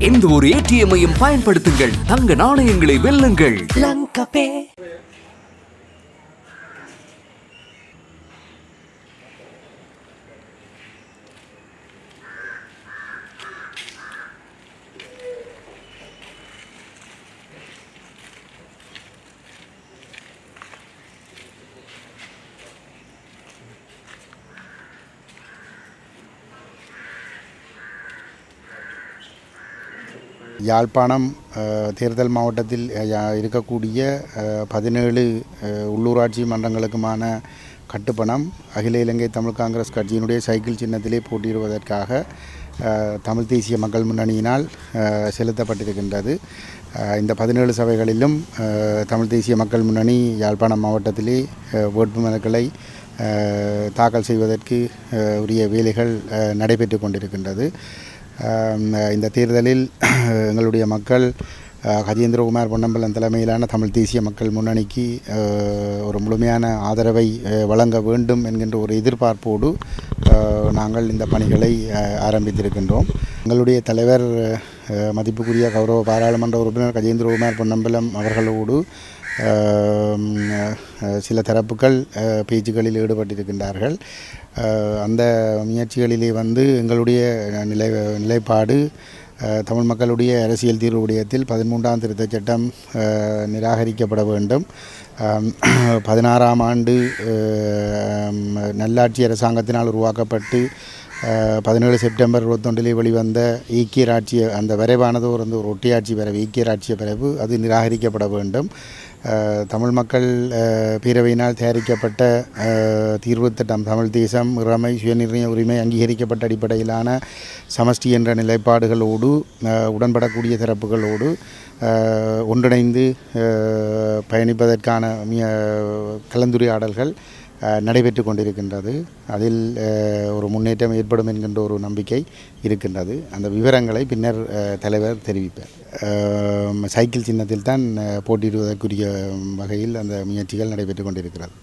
எந்த ஒரு ஏடிஎம்மையும் பயன்படுத்துங்கள், தங்க நாணயங்களை வெல்லுங்கள். யாழ்ப்பாணம் தேர்தல் மாவட்டத்தில் இருக்கக்கூடிய 17 உள்ளூராட்சி மன்றங்களுக்குமான கட்டுப்பணம் அகில இலங்கை தமிழ் காங்கிரஸ் கட்சியினுடைய சைக்கிள் சின்னத்திலே போட்டியிடுவதற்காக தமிழ் தேசிய மக்கள் முன்னணியினால் செலுத்தப்பட்டிருக்கின்றது. இந்த 17 சபைகளிலும் தமிழ் தேசிய மக்கள் முன்னணி யாழ்ப்பாணம் மாவட்டத்திலே வேட்புமனுக்களை தாக்கல் செய்வதற்கு உரிய வேலைகள் நடைபெற்று கொண்டிருக்கின்றது. இந்த தேர்தலில் எங்களுடைய மக்கள் கஜேந்திரகுமார் பொன்னம்பலம் தலைமையிலான தமிழ் தேசிய மக்கள் முன்னணிக்கு ஒரு முழுமையான ஆதரவை வழங்க வேண்டும் என்கின்ற ஒரு எதிர்பார்ப்போடு நாங்கள் இந்த பணிகளை ஆரம்பித்திருக்கின்றோம். எங்களுடைய தலைவர் மதிப்புக்குரிய கௌரவ பாராளுமன்ற உறுப்பினர் கஜேந்திரகுமார் பொன்னம்பலம் அவர்களோடு சில தரப்புகள் பேச்சுக்களில் ஈடுபட்டிருக்கின்றார்கள். அந்த முயற்சிகளிலே எங்களுடைய நிலைப்பாடு தமிழ் மக்களுடைய அரசியல் தீர்வு விடயத்தில் 13ஆம் திருத்தச் சட்டம் நிராகரிக்கப்பட வேண்டும். 16ஆம் ஆண்டு நல்லாட்சி அரசாங்கத்தினால் உருவாக்கப்பட்டு 17 செப்டம்பர் 21 வெளிவந்த ஈக்கிய ராட்சிய அந்த வரைவானது ஒரு ஒட்டியாட்சி வரைவு, ஈக்கிய ராட்சிய வரைவு அது நிராகரிக்கப்பட வேண்டும். தமிழ் மக்கள் பேரவையினால் தயாரிக்கப்பட்ட தீர்வு திட்டம் தமிழ் தேசம் இறைமை சுயநிர்ணய உரிமை அங்கீகரிக்கப்பட்ட அடிப்படையிலான சமஷ்டி என்ற நிலைப்பாடுகளோடு உடன்படக்கூடிய தரப்புகளோடு ஒன்றிணைந்து பயணிப்பதற்கான கலந்துரையாடல்கள் நடைபெற்று கொண்டிருக்கின்றது. அதில் ஒரு முன்னேற்றம் ஏற்படும் என்கின்ற ஒரு நம்பிக்கை இருக்கின்றது. அந்த விவரங்களை பின்னர் தலைவர் தெரிவிப்பார். சைக்கிள் சின்னத்தில் தான் போட்டியிடுவதற்குரிய வகையில் அந்த முயற்சிகள் நடைபெற்று கொண்டிருக்கிறது.